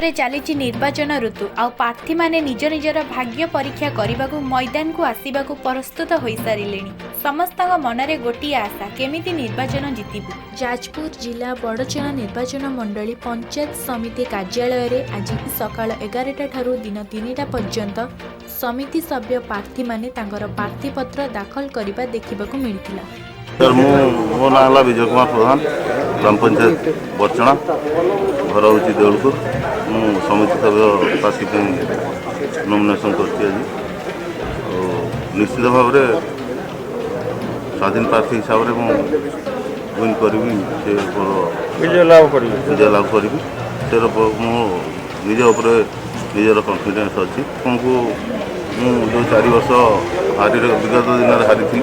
रे चली निर्वाचन ऋतु आउ प्रार्थी माने निज निजर भाग्य परीक्षा करने मैदान को आसवाक प्रस्तुत हो सारे समस्त मनरे गोटे आशा केमिति निर्वाचन जीतबू। जाजपुर जिला बड़चना निर्वाचन मंडली पंचायत समिति कार्यालय रे आज सकाळ 11टा ठारू दिन 3टा पर्यंत समिति सभ्य प्रार्थी माने तांकर प्रार्थी पत्र दाखल करने देखा मिलता। सर मो ना है विजय कुमार प्रधान, ग्राम पंचायत बड़चना, घर हूँ देवलपुर। मु समिति सभ्य प्रार्थी नॉमिनेशन कर निश्चित भाव में स्वाधीन प्रार्थी हिसाब से विन करी विजय लाभ करी से निज निजर कन्फिडेन्स अच्छी तुमको जो 4 वर्ष हारी विगत दिन हारी थी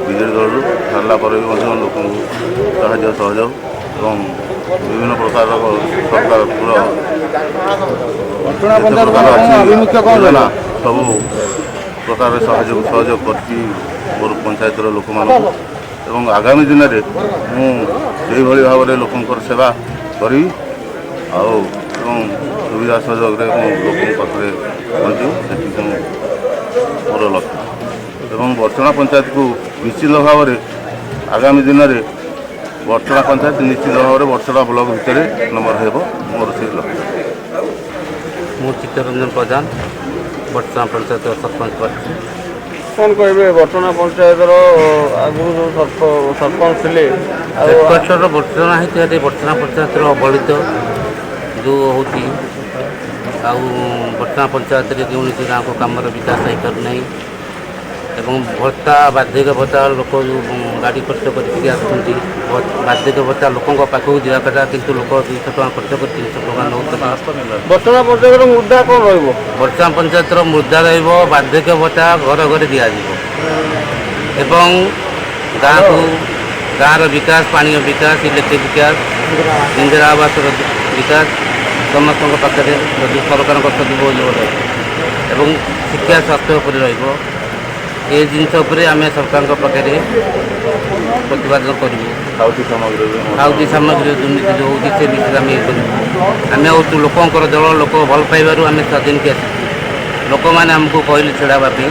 विजेडी दल हारला लोक सहयोग और विभिन्न प्रकार सरकार सब प्रकार सहयोग कर मोर पंचायत लोक मान आगामी दिन में मुझे भाव में लोक सेवा करी सुविधा सहयोग लोक पाखे पहुँची मोर लक्ष्य एवं बड़चना पंचायत को निश्चित भाव में आगामी दिन में बड़चना पंचायत निश्चित भाव में बड़चना ब्लॉक भितर नंबर हो मोर से लक्ष्य। मु चित्तरंजन प्रधान बड़चना पंचायत सरपंच प्रार्थी। कौन कहे बड़चना पंचायत आगुरी जो सरपंच थे बड़चना होती बड़चना पंचायत अवहेलित जो होती बड़चना पंचायत जो गाँव को कम विकास हो पारना एवं भत्ता बार्धक्य भत्ता लोक जो गाड़ी खर्च करके आसुँच बार्धक्य भत्ता लोकों पाखक दिवा कथा किंतु लोक 200 टका खर्च कर 300 टका नौ। बड़चना पंचायत मुद्दा कौन बड़चना पंचायत मुद्दा बार्धक्य भत्ता घर घर दिज्व एवं गाँव को गाँव विकास पानी विकास इलेक्ट्रिक विकास इंदिरा आवास विकास समस्त पाखे सरकार सदुपयोग एवं शिक्षा स्वास्थ्य पर ये जिनस आम सरकार पाखे प्रतिपादन करूँ। खाउटी सामग्री दुर्नीति जो होती से विषय आम ये आम हूँ लोकंर दल लोक भल पाइबार आम स्वाधीन के लोक मैंने आमको कहले छड़ावाई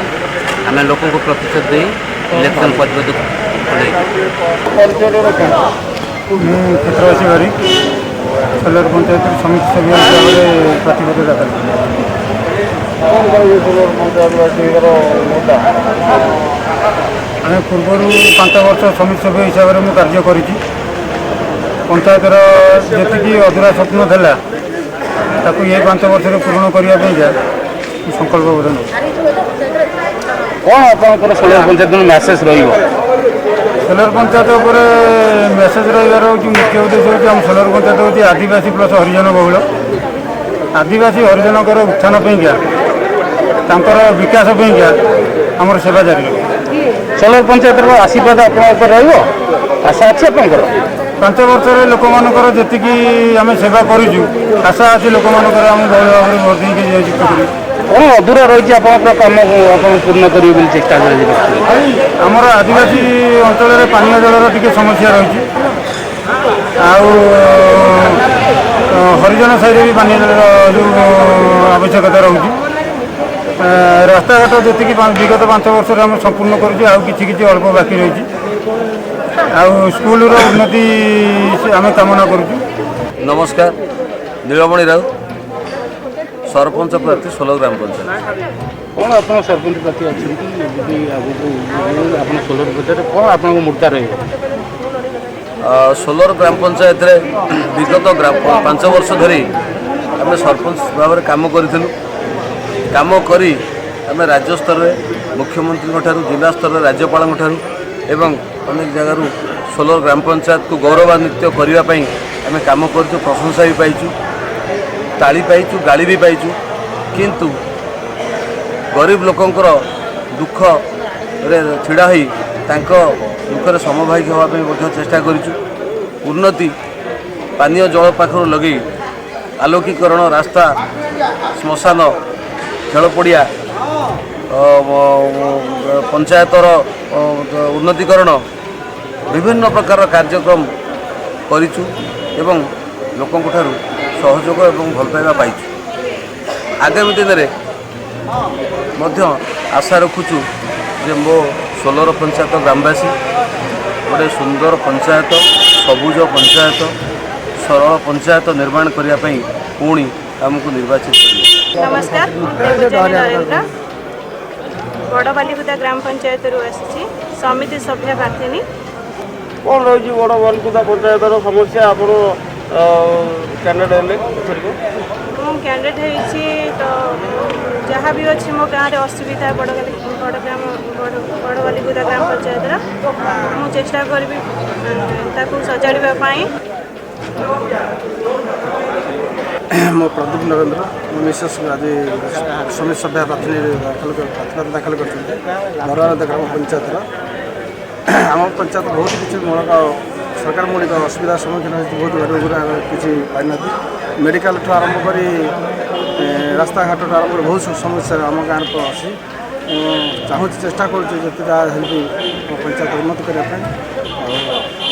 आम लोक प्रतिशत दे इलेक्शन परिषद क्षेत्रवासी भारी सोलर पंचायत समिति सभ्य हिसाब से प्रार्थीपत्र दाखल आम पूर्वर 5 वर्ष समिति सभ्य हिसाब से कार्य करी पंचायतर जी अधूरा स्वप्न था ये 5 वर्ष पूर्ण करने संकल्प बोध कौन आप solar panchayat message solar panchayat message रही मुख्य उद्देश्य हूँ आम सोलर पंचायत हूँ आदिवासी प्लस हरिजन बहुल आदिवासी हरिजनकर उत्थान तांकर विकास आमर सेवा जारी सोलर पंचायत आशीर्वाद आप आशा अच्छी आप 5 वर्ष लोक मानकर जी आम सेवा करूँ आशा अच्छी लोक मानकर आम बहुल भाव में भोट देकर कौन अधूरा रही आप कम पूर्ण करेंगे चेष्टा आमर आदिवासी अंचल पानी जलर टी समस्या रही हरिजन साइड भी पानी जल जो आवश्यकता रोचे रास्ता घाट जी विगत 5 वर्ष आम संपूर्ण कर अल्प बाकी रही स्कूल उन्नति आम कामना करूँ। नमस्कार, नीलमणि राउत सरपंच प्रार्थी सोलर ग्राम पंचायत। कौन आप सरपंच प्रार्थी अच्छा आगे सोलर पंचायत कौन आप मुद्दा रही सोलर ग्राम पंचायत रे विगत 5 वर्ष धरी आम सरपंच भाव में काम करूँ करी आम राज्य स्तर में मुख्यमंत्री जिला स्तर में राज्यपाल एवं अनेक जगार सोलर ग्राम पंचायत को गौरवान्वित करने आम काम कर प्रशंसा भी पाइचु ताली पाइचु गाड़ी भी पाइचु किंतु गरीब लोकंकर दुख रे छिड़ा ही दुख समभागी होगा चेष्टा करूँ। उन्नति पानीय जल पाखर लगे आलोकीकरण रास्ता श्मशान खेल पड़िया पंचायतर उन्नतिकरण विभिन्न प्रकार कार्यक्रम करूँ एवं लोकों सहयोग और भल पाइबा पाइछु आगामी दिन में आशा रखुचु जे मो 16 पंचायत ग्रामवासी गोटे सुंदर पंचायत सबुज पंचायत सरल पंचायत निर्माण करने पुणी आमको निर्वाचित करें। नमस्कार नरेंद्र बड़बालीकुदा ग्राम पंचायत आसी समिति सभ्य प्रार्थिनी कौन रही बड़ बालिकुदा पंचायत समस्या आप कैंडिडेट कैंडिडेट तो जहाँ भी अच्छी मो गाँव में असुविधा बड़बालीकुदा ग्राम पंचायत मु चेष्टा करी सजाड़ापी मो प्रदीप नरेंद्र मिसेस आज समिति सभ्य प्रार्थना दाखल कर ग्राम पंचायत आम पंचायत बहुत किसी मूलक सरकार मूलिक असुविधा सम्मुखीन बहुत घर किसी पाई मेडिकल आरंभ कर रास्ता घाट आरंभ कर बहुत समस्या आम गाँव को अच्छी चाहूँ चेष्टा करुँचे पंचायत उन्नति करने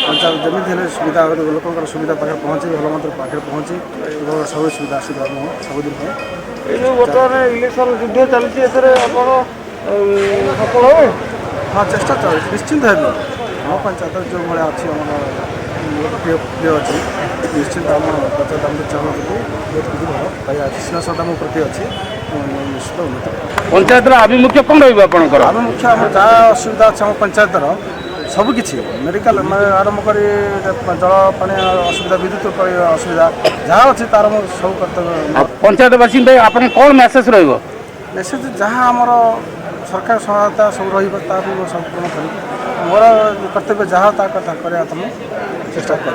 पंचायत जमी सुविधा लोक सुविधा पाखे पहुँचे भल मंत्र पाखे पहुँचे सब सुविधा सबुदिन ये बर्तमान इलेक्शन युद्ध चलती सफल हे हाँ चेष्टा चलती निश्चिंत है आम पंचायत जो भाया अच्छी प्रिय अच्छी निश्चिंत आम पंचायत आम चाहूँ बहुत किसी भल पाइबा स्नेहश्रद्धा मो प्रति अच्छी निश्चित उन्नति पंचायत आभिमुख्य कौन रहा आभिमुख्य आम जहाँ असुविधा अच्छे आम पंचायतर सबकि मेडिकल आरंभ कर जल पानी असुविधा विद्युत असुविधा जहाँ अच्छी तार सब कर्तव्य पंचायतवासी आप कौन मेसेज मेसेज जहाँ आमर सरकार सहायता सब रही संपूर्ण कर मोर कर्तव्य जहाँ ता चेष्टा कर।